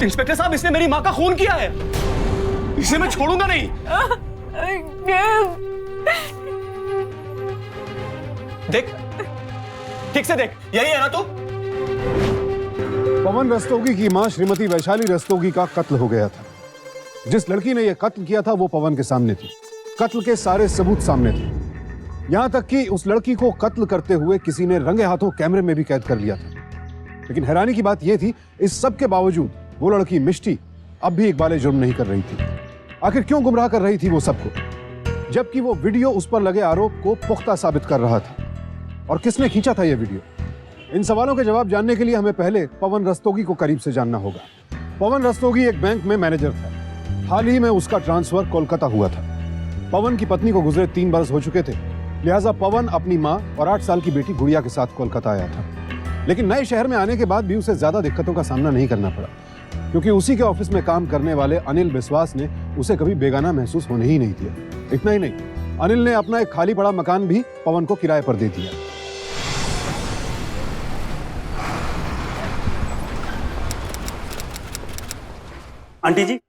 Inspector साहब, इसने मेरी माँ का खून किया है, इसे मैं छोड़ूंगा नहीं। देख, ठीक से देख, यही है ना तू? पवन रस्तोगी की मां श्रीमती वैशाली रस्तोगी का कत्ल हो गया था। जिस लड़की ने यह कत्ल किया था वो पवन के सामने थी। कत्ल के सारे सबूत सामने थे। यहां तक कि उस लड़की को कत्ल करते हुए किसी ने रंगे हाथों कैमरे में भी कैद कर लिया था। लेकिन हैरानी की बात यह थी, इस सब के बावजूद वो लड़की मिष्टी अब भी इकबाल जुर्म नहीं कर रही थी। आखिर क्यों गुमराह कर रही थी वो सबको, जबकि वो वीडियो उस पर लगे आरोप को पुख्ता साबित कर रहा था? और किसने खींचा था यह वीडियो? इन सवालों के जवाब जानने के लिए हमें पहले पवन रस्तोगी को करीब से जानना होगा। पवन रस्तोगी एक बैंक में मैनेजर था। हाल ही में उसका ट्रांसफर कोलकाता हुआ था। पवन की पत्नी को गुजरे 3 बरस हो चुके थे, लिहाजा पवन अपनी मां और 8 साल की बेटी गुड़िया के साथ कोलकाता आया था। लेकिन नए शहर में आने के बाद भी उसे ज्यादा दिक्कतों का सामना नहीं करना पड़ा, क्योंकि उसी के ऑफिस में काम करने वाले अनिल विश्वास ने उसे कभी बेगाना महसूस होने ही नहीं दिया। इतना ही नहीं, अनिल ने अपना एक खाली पड़ा मकान भी पवन को किराए पर दे दिया। आंटी जी,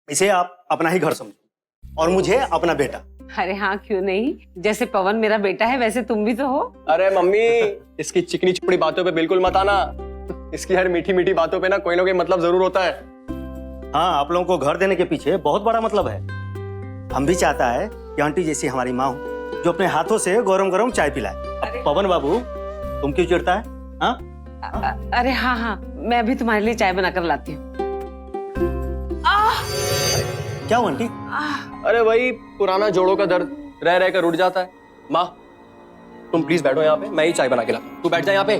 इसे आप अपना ही घर समझो और मुझे अपना बेटा। अरे हाँ, क्यों नहीं। जैसे पवन मेरा बेटा है वैसे तुम भी तो हो। अरे मम्मी, इसकी चिकनी चुपड़ी बातों पे बिल्कुल मत आना। इसकी हर मीठी मीठी बातों पे ना कोई मतलब जरूर होता है। हाँ, आप लोगों को घर देने के पीछे बहुत बड़ा मतलब है। हम भी चाहता है कि आंटी जैसी हमारी माँ हो, जो अपने हाथों से गरम गरम चाय पिलाए। पवन बाबू, तुम क्यों चिढ़ता है? हाँ? अरे हाँ हाँ, मैं अभी तुम्हारे लिए चाय बनाकर लाती हूँ। क्या हुआ आंटी? अरे वही पुराना जोड़ों का दर्द रह रह कर उठ जाता है। माँ, तुम प्लीज बैठो यहाँ पे, मैं ही चाय बना के लाता हूँ। तू बैठ जा यहाँ पे।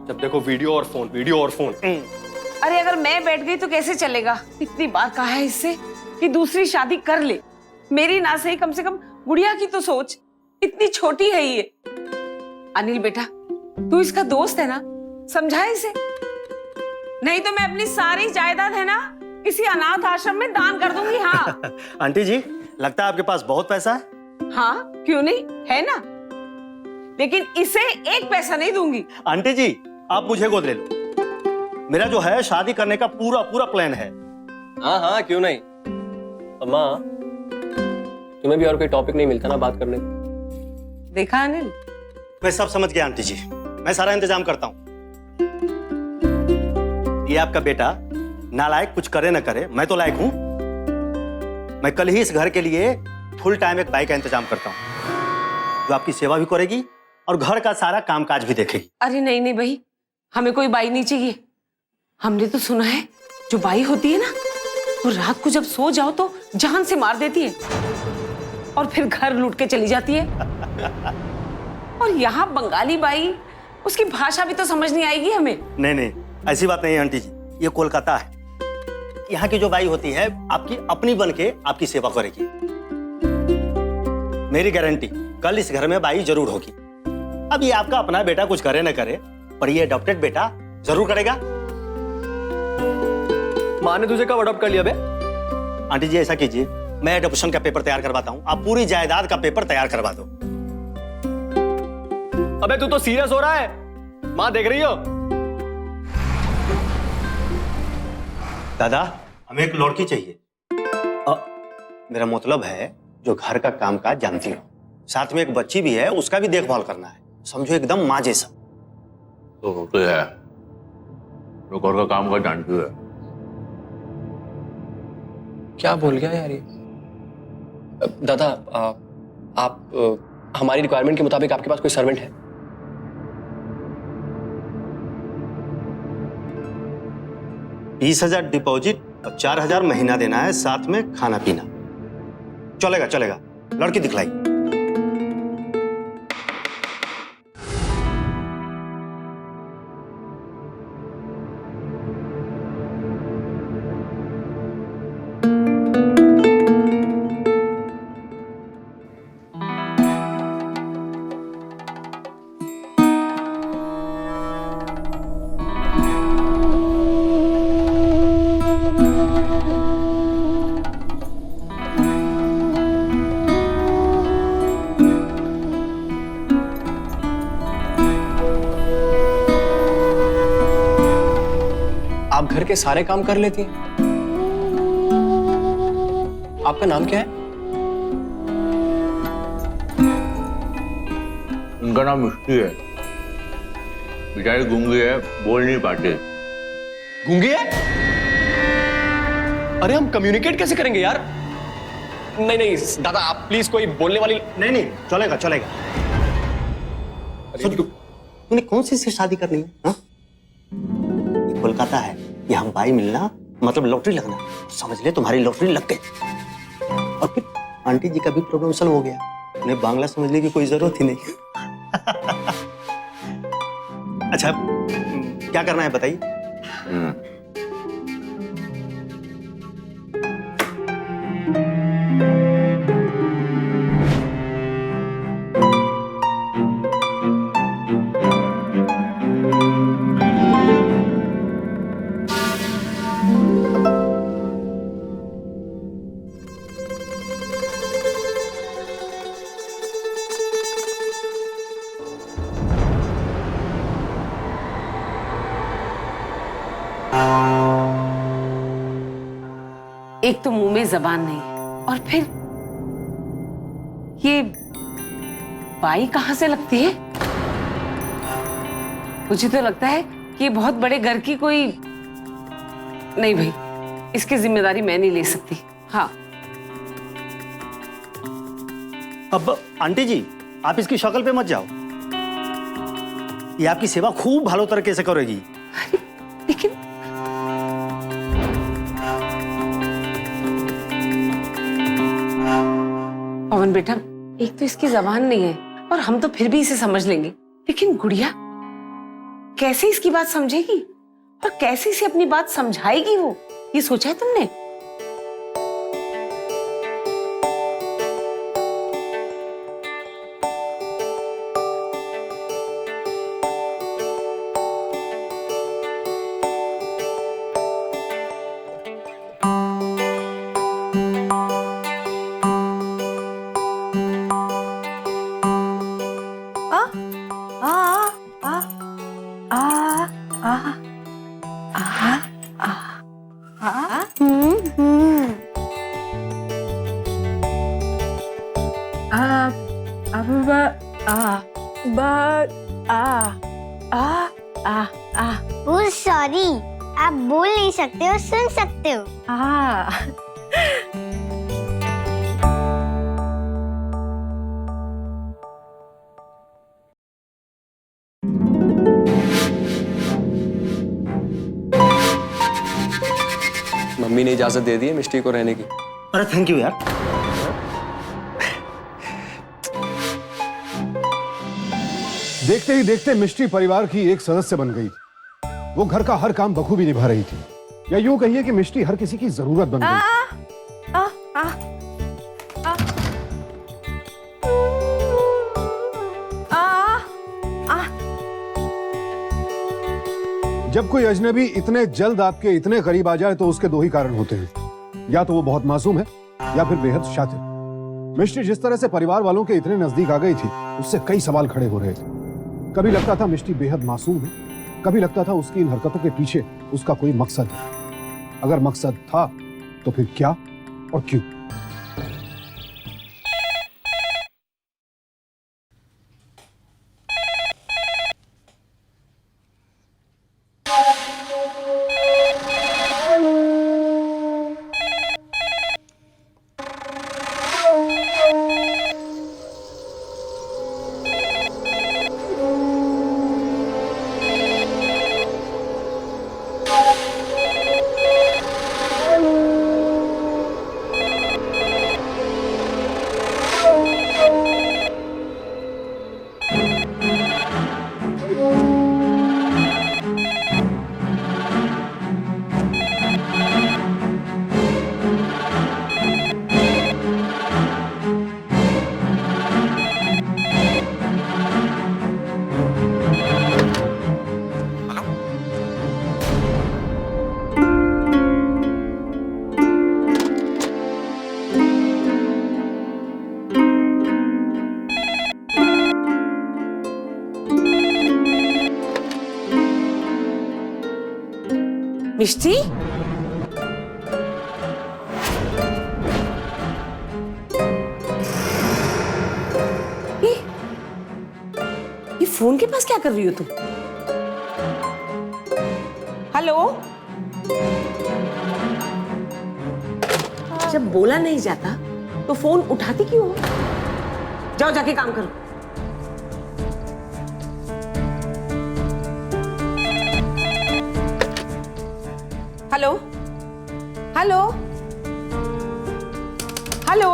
जब देखो वीडियो और फोन, वीडियो और फोन। अरे अगर मैं बैठ गई तो कैसे चलेगा? इतनी बार कहा है इससे कि दूसरी शादी कर ले। मेरी ना सही, कम से कम गुड़िया की तो सोच। इतनी छोटी है ये। अनिल बेटा, तू इसका दोस्त है ना, समझा इसे। नहीं तो मैं अपनी सारी जायदाद है ना किसी अनाथ आश्रम में दान कर दूंगी। हाँ आंटी जी, लगता है आपके पास बहुत पैसा है। हाँ, क्यों नहीं, है ना। लेकिन इसे 1 पैसा नहीं दूंगी। आंटी जी, आप मुझे गोद ले लो। मेरा जो है शादी करने का पूरा पूरा प्लान है। हाँ हाँ, क्यों नहीं। अम्मा, तुम्हें भी और कोई टॉपिक नहीं मिलता ना बात करने को? देखा अनिल, मैं सब समझ गया आंटी जी, मैं सारा इंतजाम करता हूँ। ये आपका बेटा नालायक कुछ करे ना करे, मैं तो लायक हूं। मैं कल ही इस घर के लिए फुल टाइम एक बाई का इंतजाम करता हूं, जो आपकी सेवा भी करेगी और घर का सारा कामकाज भी देखेगी। अरे नहीं नहीं भाई, हमें कोई बाई नहीं चाहिए। हमने तो सुना है जो बाई होती है ना, वो रात को जब सो जाओ तो जान से मार देती है और फिर घर लूट के चली जाती है। और यहाँ बंगाली बाई, उसकी भाषा भी तो समझ नहीं आएगी हमें। नहीं नहीं, ऐसी बात नहीं है आंटी जी, ये कोलकाता है। यहाँ की जो बाई होती है आपकी अपनी बन के आपकी सेवा करेगी। मेरी गारंटी, कल इस घर में बाई जरूर होगी। अब ये आपका अपना बेटा कुछ करे ना करे, पर ये अडॉप्टेड बेटा जरूर करेगा। माँ ने तुझे कब अडॉप्ट कर लिया बे? आंटी जी, ऐसा कीजिए, मैं एडॉप्शन का पेपर तैयार करवाता हूँ, आप पूरी जायदाद का पेपर तैयार करवा दो। अबे तू तो सीरियस हो रहा है? माँ देख रही हो? दादा, हमें एक लड़की चाहिए। मेरा मतलब है जो घर का कामकाज जानती हो, साथ में एक बच्ची भी है, उसका भी देखभाल करना है। समझो एकदम माँ जैसा। तो होते है, जो घर का काम का जानती है। क्या बोल गया यार ये? दादा, आप हमारी रिक्वायरमेंट के मुताबिक आपके पास कोई सर्वेंट है? $20,000 डिपॉजिट और 4,000 महीना देना है, साथ में खाना पीना। चलेगा चलेगा, लड़की दिखलाई। आप घर के सारे काम कर लेती हैं। आपका नाम क्या है? उनका नाम मिष्टी है। बेचारी गूंगी है, बोल नहीं पाते। गूंगी है? अरे हम कम्युनिकेट कैसे करेंगे यार? नहीं नहीं दादा, आप प्लीज कोई बोलने वाली। नहीं नहीं, चलेगा चलेगा। सुन, तूने कौन सी से शादी करनी है? हाँ? ये कोलकाता है, यहाँ बाई मिलना मतलब लॉटरी लगना। समझ ले, तुम्हारी लॉटरी लग गई। और फिर आंटी जी का भी प्रॉब्लम सॉल्व हो गया। उन्हें बांग्ला समझने की कोई जरूरत ही नहीं। अच्छा, क्या करना है बताइए। एक तो मुंह में जबान नहीं, और फिर ये बाई कहां से लगती है? मुझे तो लगता है कि ये बहुत बड़े घर की कोई। नहीं भाई, इसकी जिम्मेदारी मैं नहीं ले सकती। हाँ, अब आंटी जी, आप इसकी शक्ल पे मत जाओ। ये आपकी सेवा खूब भालो तरीके से करेगी। लेकिन पवन बेटा, एक तो इसकी जबान नहीं है और हम तो फिर भी इसे समझ लेंगे, लेकिन गुड़िया कैसे इसकी बात समझेगी और कैसे इसे अपनी बात समझाएगी? वो ये सोचा है तुमने? सॉरी, आप बोल नहीं सकते हो, सुन सकते हो। मम्मी ने इजाजत दे दी है मिष्टी को रहने की। अरे थैंक यू यार। देखते ही देखते मिष्टी परिवार की एक सदस्य बन गई थी। वो घर का हर काम बखूबी निभा रही थी, या यूं कहिए कि मिष्टी हर किसी की जरूरत बन गई। जब कोई अजनबी इतने जल्द आपके इतने करीब आ जाए तो उसके दो ही कारण होते हैं, या तो वो बहुत मासूम है या फिर बेहद शातिर। मिष्टी जिस तरह से परिवार वालों के इतने नजदीक आ गई थी, उससे कई सवाल खड़े हो रहे थे। कभी लगता था मिष्टी बेहद मासूम है, कभी लगता था उसकी इन हरकतों के पीछे उसका कोई मकसद है। अगर मकसद था तो फिर क्या और क्यों? मिष्टी, ये फोन के पास क्या कर रही हो तुम? हेलो? जब बोला नहीं जाता तो फोन उठाती क्यों हो? जाओ जाके काम करो। हेलो? हेलो? हेलो?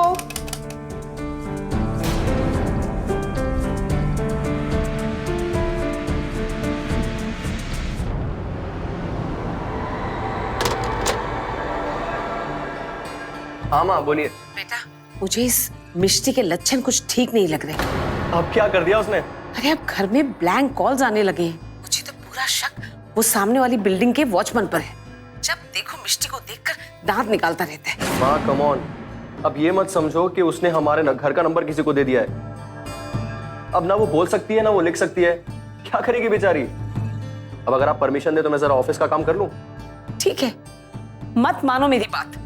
हाँ माँ बोलिए। बेटा, मुझे इस मिष्टी के लक्षण कुछ ठीक नहीं लग रहे। अब क्या कर दिया उसने? अरे अब घर में ब्लैंक कॉल्स आने लगे हैं। मुझे तो पूरा शक वो सामने वाली बिल्डिंग के वॉचमैन पर है। जब देखो मिष्टी को देखकर दांत निकालता रहता है। माँ कम ऑन, अब ये मत समझो कि उसने हमारे घर का नंबर किसी को दे दिया है। अब ना वो बोल सकती है ना वो लिख सकती है, क्या करेगी बेचारी? अब अगर आप परमिशन दे तो मैं जरा ऑफिस का काम कर लूं। ठीक है, मत मानो मेरी बात,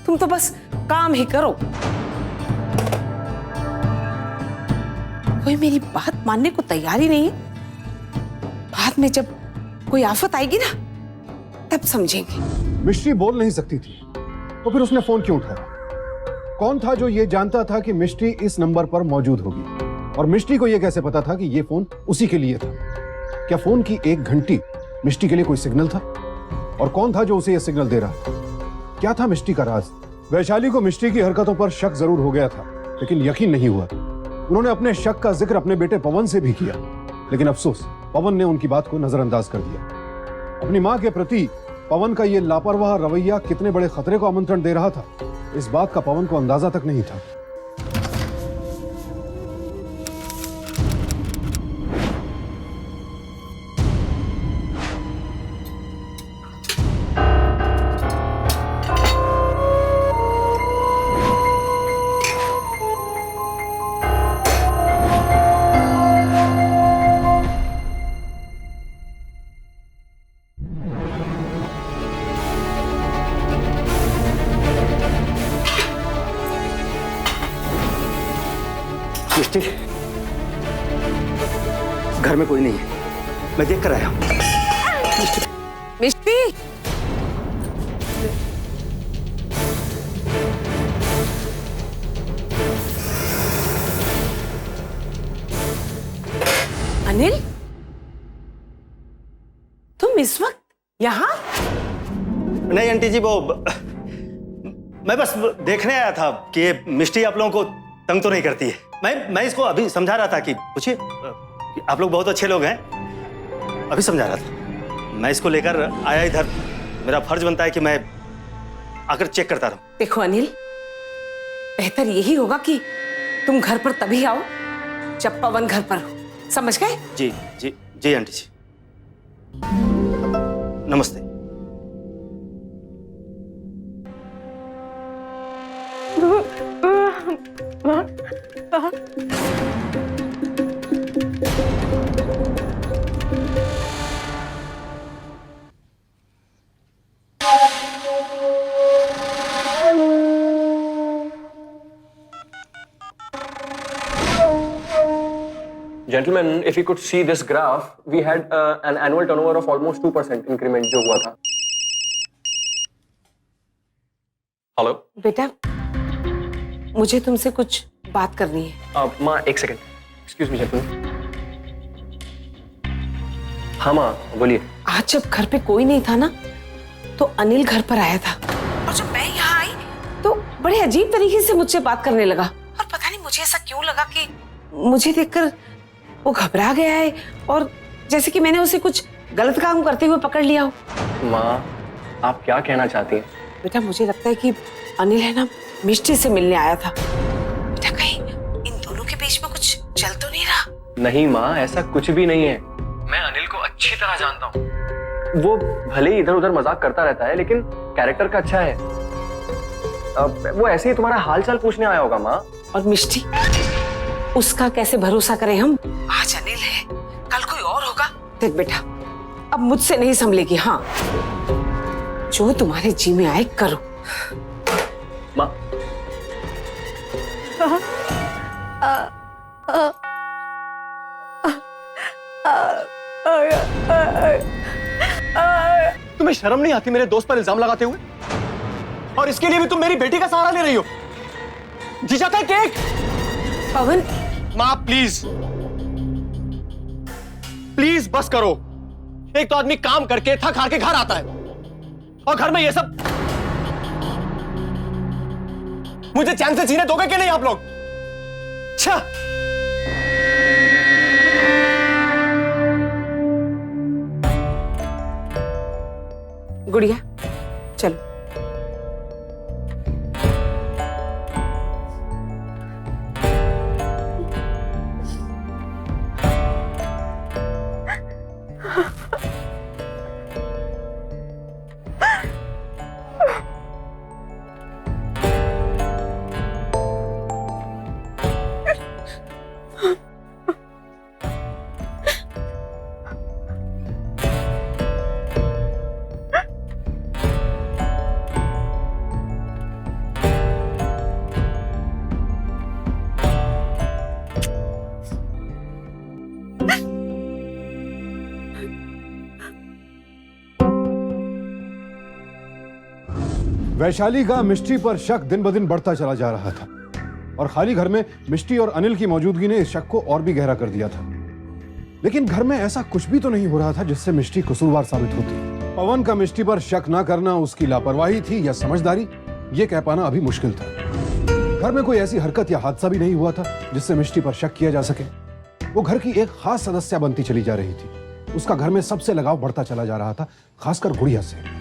तुम तो बस काम ही करो। कोई मेरी बात मानने को तैयार ही नहीं है। बाद में जब कोई आफत आएगी ना तब समझेंगे। मिष्टी बोल नहीं सकती थी तो फिर उसने फोन क्यों उठाया? कौन था जो ये जानता था कि मिष्टी इस नंबर पर मौजूद होगी? और मिष्टी को यह कैसे पता था कि यह फोन उसी के लिए था? क्या फोन की एक घंटी मिष्टी के लिए कोई सिग्नल था? और कौन था जो उसे यह सिग्नल दे रहा था? क्या था मिष्टी का राज? वैशाली को मिष्टी की हरकतों पर शक जरूर हो गया था, लेकिन यकीन नहीं हुआ। उन्होंने अपने शक का जिक्र अपने बेटे पवन से भी किया, लेकिन अफसोस पवन ने उनकी बात को नजरअंदाज कर दिया। अपनी मां के प्रति पवन का यह लापरवाह रवैया कितने बड़े खतरे को आमंत्रण दे रहा था, इस बात का पवन को अंदाजा तक नहीं था। मिष्टी, घर में कोई नहीं है, मैं देख कर आया हूं। मिष्टी, अनिल, तुम इस वक्त यहाँ? नहीं आंटी जी, वो मैं बस देखने आया था कि मिष्टी आप लोगों को तंग तो नहीं करती है। मैं इसको अभी समझा रहा था कि पूछिए, आप लोग बहुत अच्छे लोग हैं, अभी समझा रहा था। मैं इसको लेकर आया इधर, मेरा फर्ज बनता है कि मैं आकर चेक करता रहूं। देखो अनिल, बेहतर यही होगा कि तुम घर पर तभी आओ जब पवन घर पर हो, समझ गए? जी जी जी आंटी जी, नमस्ते। Gentlemen, if you could see this graph, we had an annual turnover of almost 2% increment जो हुआ था। हेलो बेटा, मुझे तुमसे कुछ बात करनी है। माँ एक सेकंड, एक्सक्यूज मी जेंटलमैन। हाँ माँ बोलिए। आज जब घर पे कोई नहीं था ना तो अनिल घर पर आया था, और जब मैं यहाँ आई तो बड़े अजीब तरीके से मुझसे बात करने लगा। और पता नहीं मुझे ऐसा क्यों लगा कि मुझे देखकर वो घबरा गया है, और जैसे कि मैंने उसे कुछ गलत काम करते हुए पकड़ लिया हो। माँ आप क्या कहना चाहती हैं? बेटा, मुझे लगता है कि अनिल है ना मिष्टी से मिलने आया था। बेटा, कहीं इन दोनों के बीच में कुछ चल तो नहीं रहा? नहीं माँ, ऐसा कुछ भी नहीं है। मैं अनिल को अच्छी तरह जानता हूँ। वो भले ही इधर उधर मजाक करता रहता है, लेकिन कैरेक्टर का अच्छा है। वो ऐसे ही तुम्हारा हालचाल पूछने आया होगा माँ। और मिष्टी, उसका कैसे भरोसा करें हम? आज अनिल है, कल कोई और होगा। देख बेटा, अब मुझसे नहीं संभलेगी। हाँ, जो तुम्हारे जी में आए करो। माँ, तुम्हें शर्म नहीं आती मेरे दोस्त पर इल्जाम लगाते हुए? और इसके लिए भी तुम मेरी बेटी का सहारा ले रही हो? जी चाहता है केक? पवन, माँ प्लीज प्लीज बस करो। एक तो आदमी काम करके थक हार के घर आता है और घर में ये सब। मुझे चैन से जीने दोगे कि नहीं आप लोग? अच्छा, गुड़िया चलो। वैशाली का मिष्टी पर शक दिन ब दिन बढ़ता चला जा रहा था और खाली घर में मिष्टी और अनिल की मौजूदगी ने इस शक को और भी गहरा कर दिया था। लेकिन घर में ऐसा कुछ भी तो नहीं हो रहा था जिससे मिष्टी कसूरवार साबित होती। पवन का मिष्टी पर शक ना करना उसकी लापरवाही थी या समझदारी, ये कह पाना अभी मुश्किल था। घर में कोई ऐसी हरकत या हादसा भी नहीं हुआ था जिससे मिष्टी पर शक किया जा सके। वो घर की एक खास सदस्य बनती चली जा रही थी। उसका घर में सबसे लगाव बढ़ता चला जा रहा था, खासकर गुड़िया से।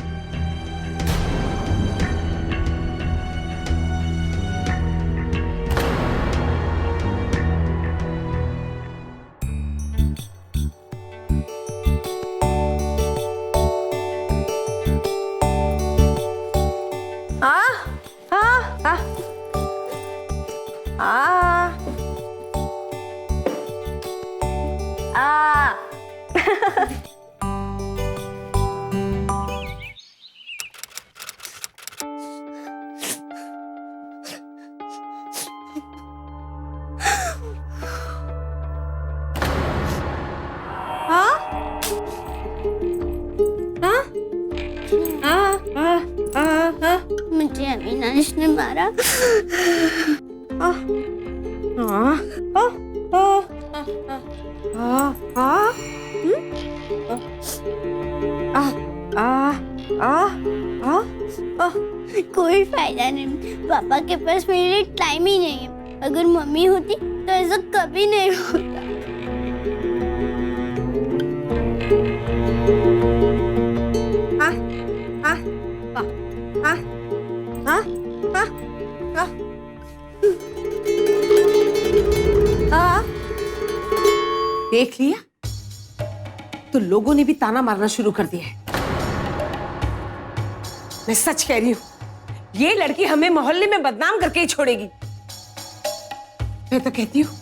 मुझे अविनाश ने मारा। कोई फायदा नहीं, पापा के पास मेरे लिए टाइम ही नहीं है। अगर मम्मी होती तो ऐसा कभी नहीं होता। देख लिया, तो लोगों ने भी ताना मारना शुरू कर दिया है। मैं सच कह रही हूं, ये लड़की हमें मोहल्ले में बदनाम करके ही छोड़ेगी। मैं तो कहती हूँ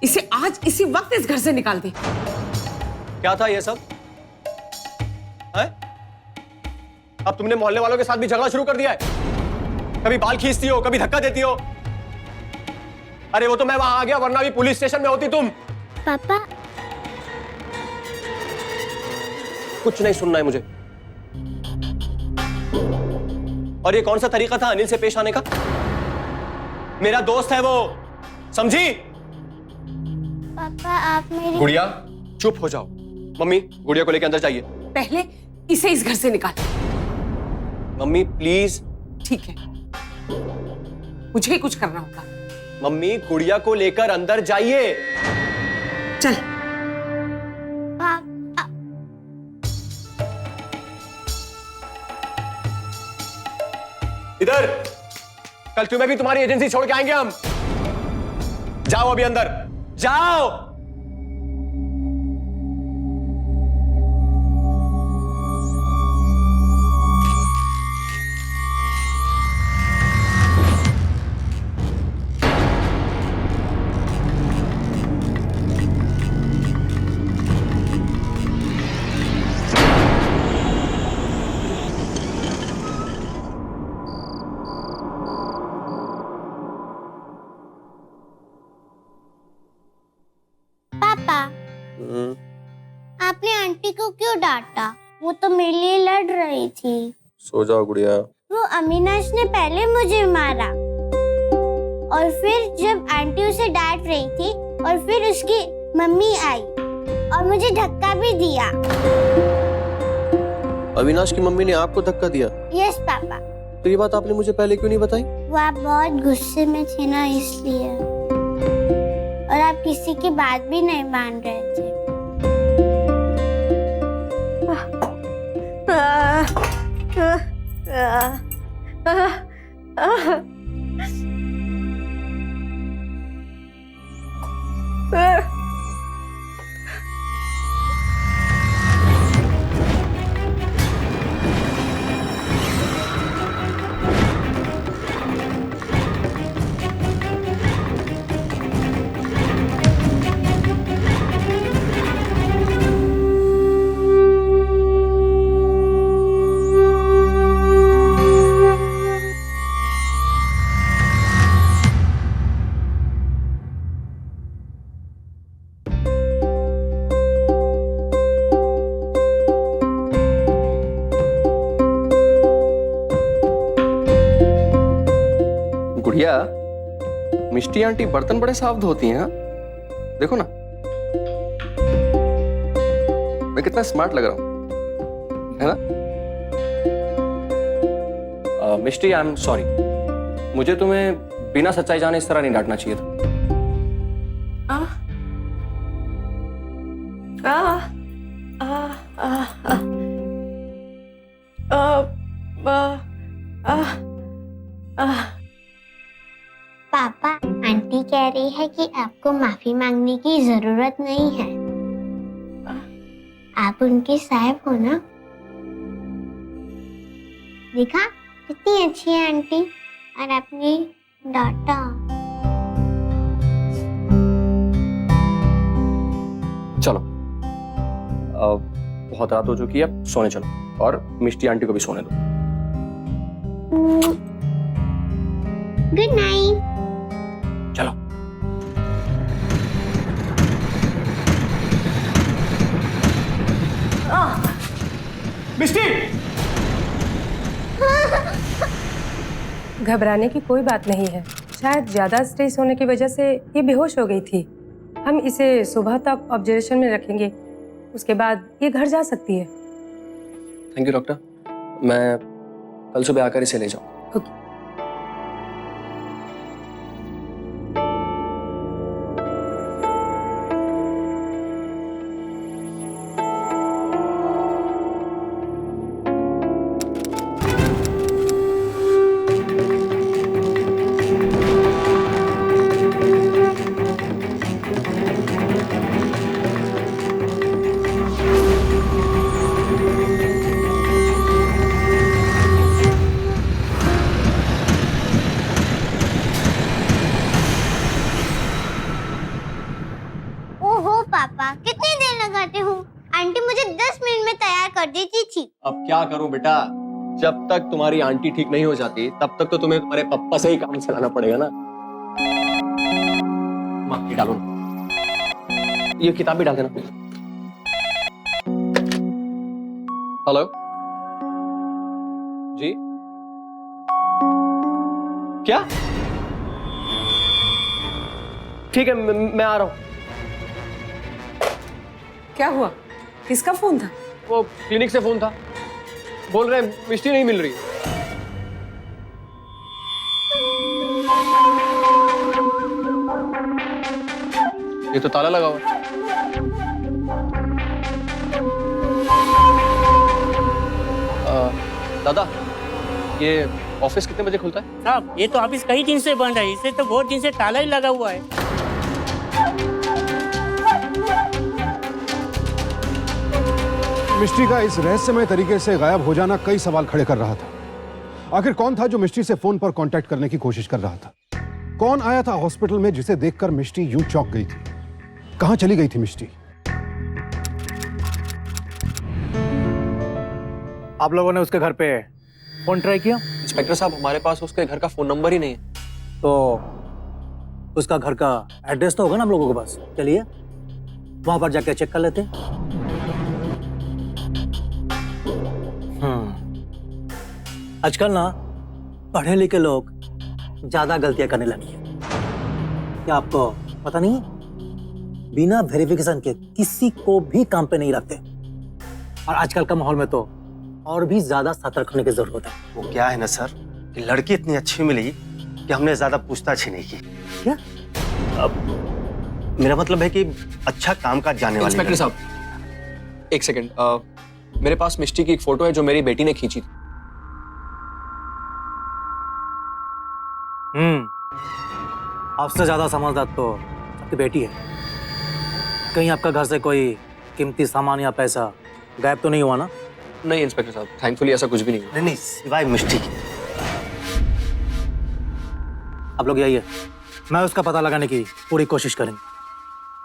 इसे आज इसी वक्त इस घर से निकाल दे। क्या था ये सब है? अब तुमने मोहल्ले वालों के साथ भी झगड़ा शुरू कर दिया है। कभी बाल खींचती हो, कभी धक्का देती हो। अरे वो तो मैं वहां आ गया, वरना भी पुलिस स्टेशन में होती तुम। पापा, कुछ नहीं सुनना है मुझे। और ये कौन सा तरीका था अनिल से पेश आने का? मेरा दोस्त है वो, समझी? पापा आप मेरी। गुड़िया चुप हो जाओ। मम्मी गुड़िया को लेकर अंदर जाइए। पहले इसे इस घर से निकाल। Mummy please. ठीक है, मुझे ही कुछ करना होगा। मम्मी गुड़िया को लेकर अंदर जाइए। चल। इधर, कल तुम्हें भी तुम्हारी एजेंसी छोड़ के आएंगे हम। जाओ अभी अंदर, जाओ। आंटी को क्यों डांटा? वो तो मेरे लिए लड़ रही थी। सो जाओ गुड़िया। वो अविनाश ने पहले मुझे मारा और फिर जब आंटी उसे डांट रही थी और फिर उसकी मम्मी आई और मुझे धक्का भी दिया। अविनाश की मम्मी ने आपको धक्का दिया? Yes papa. तो ये बात आपने मुझे पहले क्यों नहीं बताई? वो आप बहुत गुस्से में थे ना, इसलिए। और आप किसी की बात भी नहीं मान रहे थे। गुड़िया, मिष्टी आंटी बर्तन बड़े साफ धोती हैं। हाँ? देखो ना, मैं कितना स्मार्ट लग रहा हूँ, है ना? मिष्टी, आई एम सॉरी। मुझे तुम्हें बिना सच्चाई जाने इस तरह नहीं डांटना चाहिए था। पापा, आंटी कह रही है कि आपको माफी मांगने की जरूरत नहीं है। आप उनकी साहब हो ना। देखा कितनी अच्छी है आंटी, और आपने डांटा। चलो, बहुत रात हो चुकी है, अब सोने चलो, और मिष्टी आंटी को भी सोने दो। Good night. चलो। मिष्टी! घबराने की कोई बात नहीं है। शायद ज्यादा स्ट्रेस होने की वजह से ये बेहोश हो गई थी। हम इसे सुबह तक ऑब्जर्वेशन में रखेंगे, उसके बाद ये घर जा सकती है। थैंक यू डॉक्टर, मैं कल सुबह आकर इसे ले जाऊँ। ओके। पापा, कितनी देर लगाते हो? आंटी मुझे 10 मिनट में तैयार कर देती थी। अब क्या करूं बेटा, जब तक तुम्हारी आंटी ठीक नहीं हो जाती तब तक तो तुम्हें तुम्हारे पप्पा से ही काम चलाना पड़ेगा ना। माँ, ये डालो ना, ये किताब भी डाल देना। हेलो जी, क्या? ठीक है, मैं आ रहा हूं। क्या हुआ? किसका फोन था? वो क्लिनिक से फोन था, बोल रहे हैं मिष्टी नहीं मिल रही। ये तो ताला लगा हुआ। दादा, ये ऑफिस कितने बजे खुलता है? साहब, ये तो ऑफिस कई दिन से बंद है, इसे तो बहुत दिन से ताला ही लगा हुआ है। मिष्टी का इस रहस्यमय तरीके से गायब हो जाना कई सवाल खड़े कर रहा था। आखिर कौन था जो मिष्टी से फोन पर कांटेक्ट करने की कोशिश कर रहा था? कौन आया था हॉस्पिटल में जिसे देखकर मिष्टी यूं चौंक गई थी? कहां चली गई थी मिष्टी? आप लोगों ने उसके घर पे फोन ट्राई किया? इंस्पेक्टर साहब, हमारे पास उसके घर का फोन नंबर ही नहीं है। तो उसका घर का एड्रेस तो होगा ना आप लोगों के पास। चलिए वहां पर जाके चेक कर लेते हैं। आजकल ना पढ़े लिखे लोग ज्यादा गलतियां करने लगे हैं। क्या आपको पता नहीं है? बिना वेरिफिकेशन के किसी को भी काम पे नहीं रखते। और आजकल का माहौल में तो और भी ज्यादा सतर्क होने की जरूरत है। वो क्या है ना सर कि लड़की इतनी अच्छी मिली कि हमने ज्यादा पूछताछ ही नहीं की। क्या? अब मेरा मतलब है कि अच्छा काम काज जाने वाली इंस्पेक्टर लड़की। साहब एक सेकंड, मेरे पास मिष्टी की एक फोटो है जो मेरी बेटी ने खींची थी। आपसे ज्यादा समझदार तो आपकी बेटी है। कहीं आपका घर से कोई कीमती सामान या पैसा गायब तो नहीं हुआ ना? नहीं इंस्पेक्टर साहब, थैंकफुली ऐसा कुछ भी नहीं हुआ। नहीं सिवाय मिष्टी की। आप लोग आइए, मैं उसका पता लगाने की पूरी कोशिश करेंगे।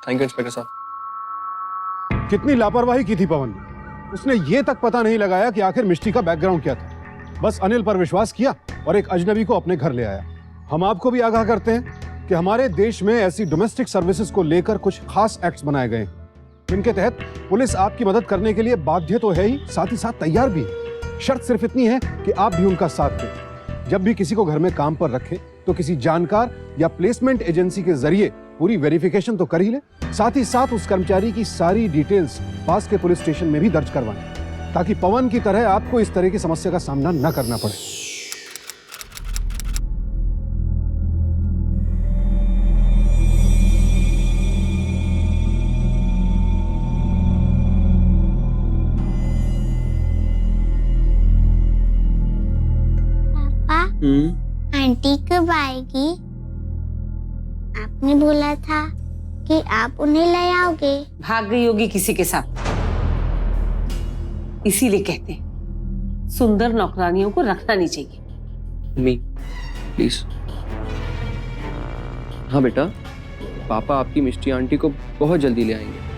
थैंक यू इंस्पेक्टर साहब। कितनी लापरवाही की थी पवन ने। उसने ये तक पता नहीं लगाया कि आखिर मिष्टी का बैकग्राउंड क्या था। बस अनिल पर विश्वास किया और एक अजनबी को अपने घर ले आया। हम आपको भी आगाह करते हैं कि हमारे देश में ऐसी डोमेस्टिक सर्विसेज को लेकर कुछ खास एक्ट्स बनाए गए हैं, जिनके तहत पुलिस आपकी मदद करने के लिए बाध्य तो है ही, साथ ही साथ तैयार भी है। शर्त सिर्फ इतनी है कि आप भी उनका साथ दें। जब भी किसी को घर में काम पर रखें तो किसी जानकार या प्लेसमेंट एजेंसी के जरिए पूरी वेरिफिकेशन तो कर ही ले, साथ ही साथ उस कर्मचारी की सारी डिटेल्स पास के पुलिस स्टेशन में भी दर्ज करवाएं, ताकि पवन की तरह आपको इस तरह की समस्या का सामना न करना पड़े। आंटी कब आएगी? आपने बोला था कि आप उन्हें ले आओगे। भाग गई होगी किसी के साथ, इसीलिए कहते हैं सुंदर नौकरानियों को रखना नहीं चाहिए। Me please. हाँ बेटा, पापा आपकी मिष्टी आंटी को बहुत जल्दी ले आएंगे।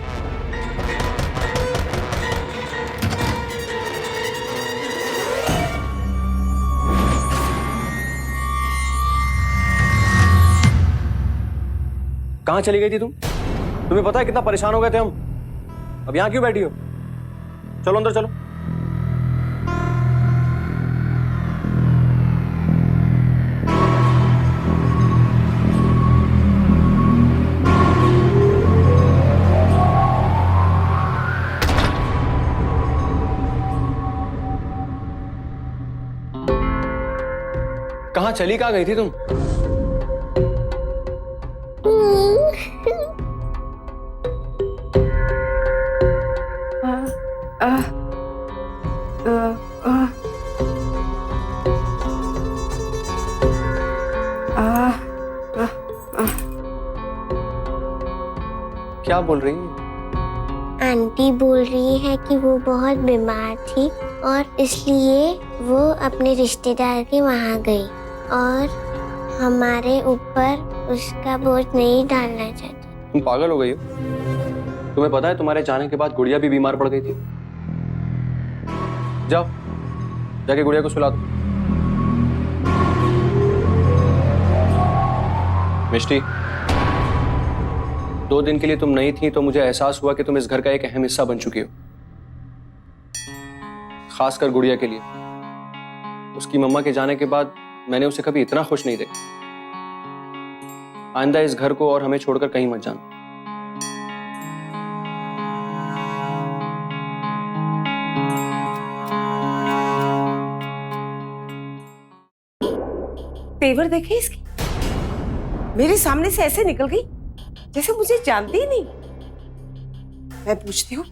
कहाँ चली गई थी तुम? तुम्हें पता है कितना परेशान हो गए थे हम। अब यहाँ क्यों बैठी हो? चलो अंदर चलो। कहाँ चली, कहाँ गई थी तुम? क्या बोल रही है? आंटी बोल रही है कि वो बहुत बीमार थी और इसलिए वो अपने रिश्तेदार के वहाँ गई और हमारे ऊपर उसका बोझ नहीं डालना चाहती। तुम पागल हो गई हो? तुम्हें पता है तुम्हारे जाने के बाद गुड़िया भी बीमार पड़ गई थी। जाओ जाके गुड़िया को सुला दो। मिष्टी, 2 दिन के लिए तुम नहीं थी तो मुझे एहसास हुआ कि तुम इस घर का एक अहम हिस्सा बन चुकी हो, खासकर गुड़िया के लिए। उसकी मम्मा के जाने के बाद मैंने उसे कभी इतना खुश नहीं देखा। आइंदा इस घर को और हमें छोड़कर कहीं मत जाना। तेवर देखे इसकी, मेरे सामने से ऐसे निकल गई जैसे मुझे जानती ही नहीं। मैं पूछती हूँ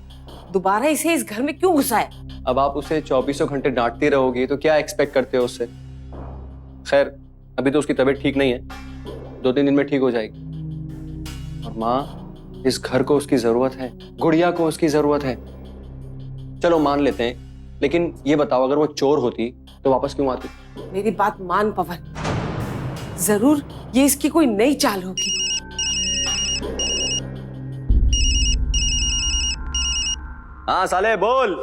दोबारा इसे इस घर में क्यों घुसाया? अब आप उसे 24 घंटे डांटती रहोगी तो क्या एक्सपेक्ट करते हो उससे? खैर अभी तो उसकी तबीयत ठीक नहीं है, 2-3 दिन में ठीक हो जाएगी। और माँ, इस घर को उसकी जरूरत है, गुड़िया को उसकी जरूरत है। चलो मान लेते हैं, लेकिन ये बताओ अगर वो चोर होती तो वापस क्यों आती? मेरी बात मान पवन, जरूर ये इसकी कोई नई चाल होगी। हाँ साले बोल।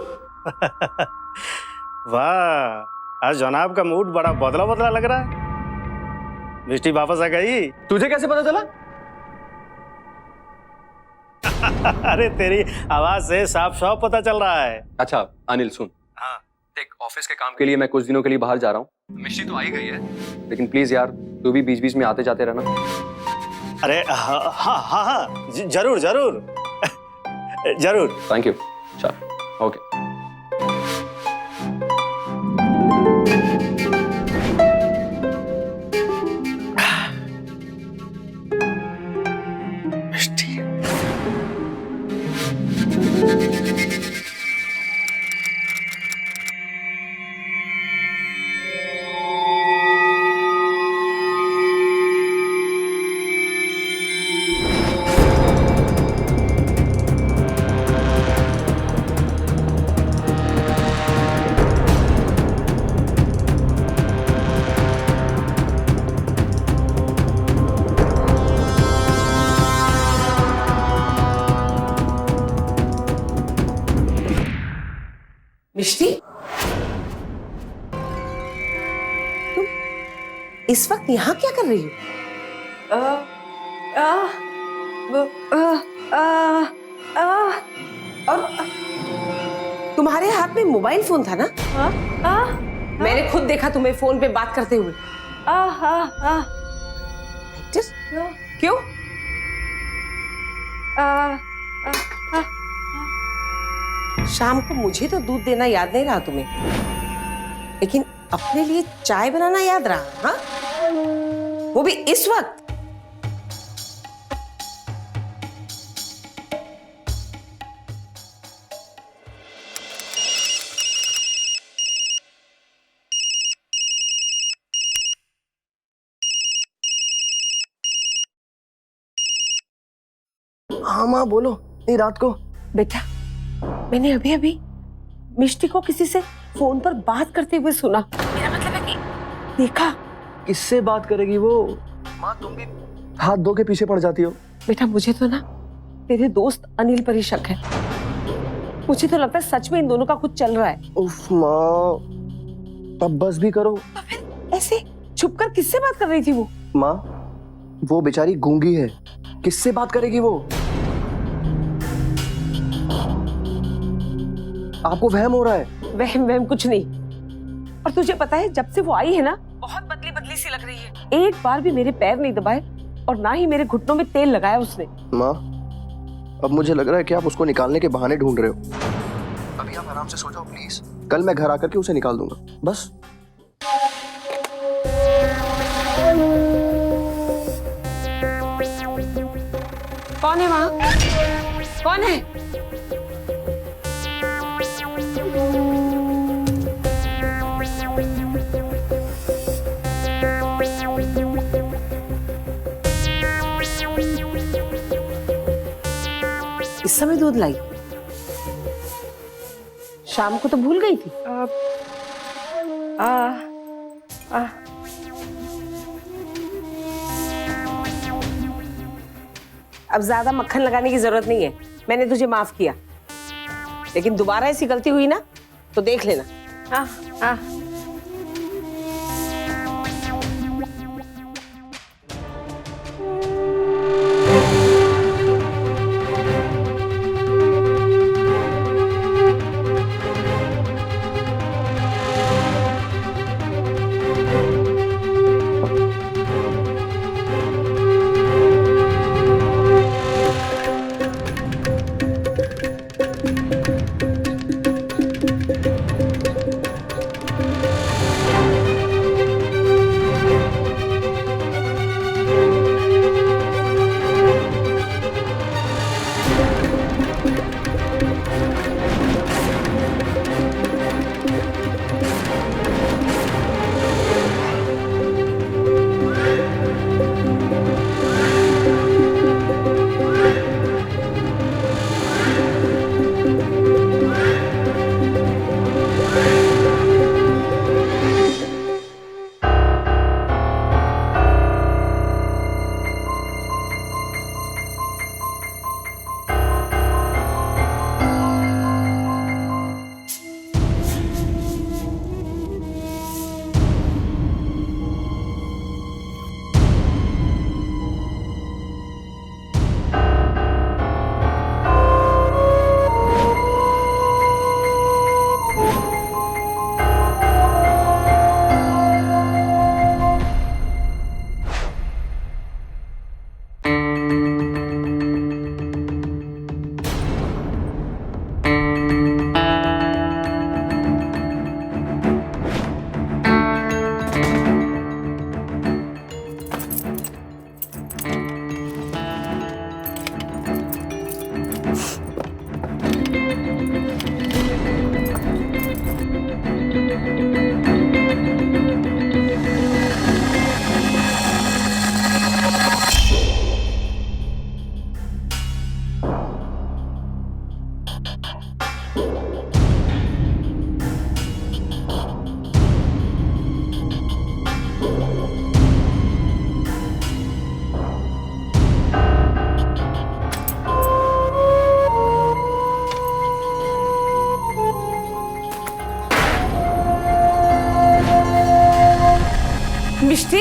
वाह, आज जनाब का मूड बड़ा बदला बदला लग रहा है। मिष्टी वापस आ गई? तुझे कैसे पता चला? अरे तेरी आवाज से साफ साफ पता चल रहा है। अच्छा अनिल सुन, हाँ, देख ऑफिस के काम के लिए मैं कुछ दिनों के लिए बाहर जा रहा हूँ। मिष्टी तो आई गई है, लेकिन प्लीज यार तू भी बीच बीच में आते जाते रहना। अरे हाँ हाँ हाँ हाँ, जरूर जरूर जरूर। Thank you. चल ओके। मिष्टी, तुम इस वक्त यहाँ क्या कर रही हो? और तुम्हारे हाथ में मोबाइल फोन था ना? मैंने खुद देखा तुम्हें फोन पे बात करते हुए। एक्टर? क्यों? शाम को मुझे तो दूध देना याद नहीं रहा तुम्हें, लेकिन अपने लिए चाय बनाना याद रहा, हाँ? वो भी इस वक्त? हाँ माँ बोलो। नहीं रात को बेटा, मैंने अभी अभी मिष्टी को किसी से फोन पर बात करते हुए सुना। मेरा मतलब है कि देखा। किससे बात करेगी वो? माँ तुम भी हाथ धो के पीछे पड़ जाती हो। बेटा मुझे तो ना तेरे दोस्त अनिल पर ही शक है। मुझे तो लगता है सच में इन दोनों का कुछ चल रहा है। उफ माँ, अब बस भी करो। तो फिर ऐसे छुपकर किससे बात कर रही थी वो? माँ वो बेचारी गूंगी है, किससे बात करेगी वो? आपको वहम हो रहा है। वहम वहम कुछ नहीं। और तुझे पता है जब से वो आई है ना, बहुत बदली बदली सी लग रही है। एक बार भी मेरे पैर नहीं दबाए और ना ही मेरे घुटनों में तेल लगाया उसने। माँ अब मुझे लग रहा है कि आप उसको निकालने के बहाने ढूंढ रहे हो। अभी आप आराम से सो जाओ प्लीज, कल मैं घर आकर के उसे निकाल दूंगा बस। कौन है वहां? कौन है? इस समय दूध लाई? शाम को तो भूल गई थी। अब ज्यादा मक्खन लगाने की जरूरत नहीं है, मैंने तुझे माफ किया, लेकिन दोबारा ऐसी गलती हुई ना तो देख लेना। मिष्टी,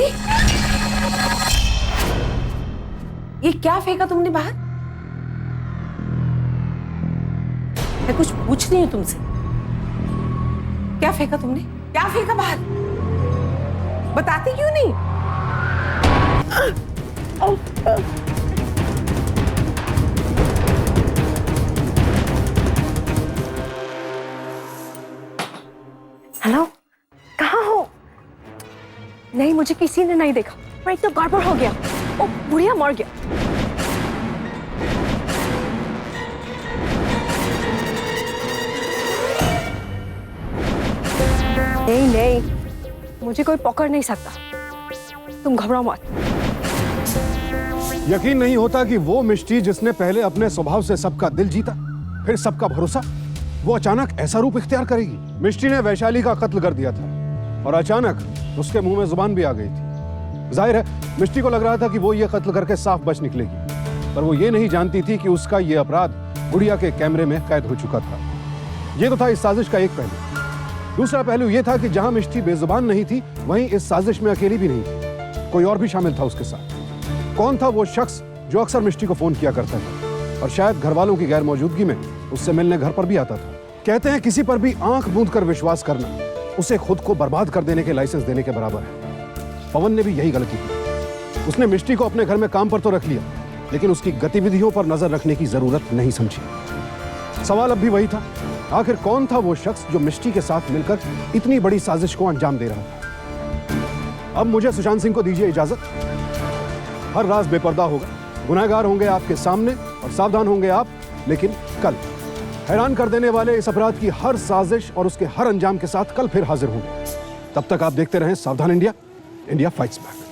ये क्या फेंका तुमने बाहर? मैं कुछ पूछ रही हूं तुमसे। क्या फेंका तुमने? क्या फेंका बाहर? बताती क्यों नहीं? हेलो, कहाँ हो? नहीं, मुझे किसी ने नहीं देखा, पर एक तो गड़बड़ हो गया। ओ, बुढ़िया मर गया। नहीं नहीं, मुझे कोई पकड़ नहीं सकता, तुम घबराओ मत। यकीन नहीं होता कि वो मिष्टी जिसने पहले अपने स्वभाव से सबका दिल जीता, फिर सबका भरोसा, वो अचानक ऐसा रूप इख्तियार करेगी। मिष्टी ने वैशाली का कत्ल कर दिया था और अचानक उसके मुंह में जुबान भी आ गई थी। जाहिर है मिष्टी को लग रहा था कि वो ये कत्ल करके साफ बच निकलेगी, पर वो ये नहीं जानती थी कि उसका ये अपराध गुड़िया के कैमरे में कैद हो चुका था। ये तो था इस साजिश का एक पहलू। दूसरा पहलू ये था कि जहां मिष्टी बेजुबान नहीं थी, वहीं इस साजिश में अकेली भी नहीं थी, कोई और भी शामिल था उसके साथ। कौन था वो शख्स जो अक्सर मिष्टी को फोन किया करता था और शायद घर वालों की गैर मौजूदगी में उससे मिलने घर पर भी आता था? कहते हैं किसी पर भी आंख मूंद कर विश्वास करना उसे खुद को बर्बाद कर देने के लाइसेंस देने के बराबर है। पवन ने भी यही गलती की। उसने मिष्टी को अपने घर में काम पर तो रख लिया, लेकिन उसकी गतिविधियों पर नजर रखने की जरूरत नहीं समझी। सवाल अब भी वही था, आखिर कौन था वो शख्स जो मिष्टी के साथ मिलकर इतनी बड़ी साजिश को अंजाम दे रहा था? अब मुझे सुशांत सिंह को दीजिए इजाजत। हर राज बेपर्दा होगा, गुनहगार होंगे आपके सामने और सावधान होंगे आप, लेकिन कल हैरान कर देने वाले इस अपराध की हर साजिश और उसके हर अंजाम के साथ कल फिर हाजिर होंगे। तब तक आप देखते रहें सावधान इंडिया, इंडिया फाइट्स बैक।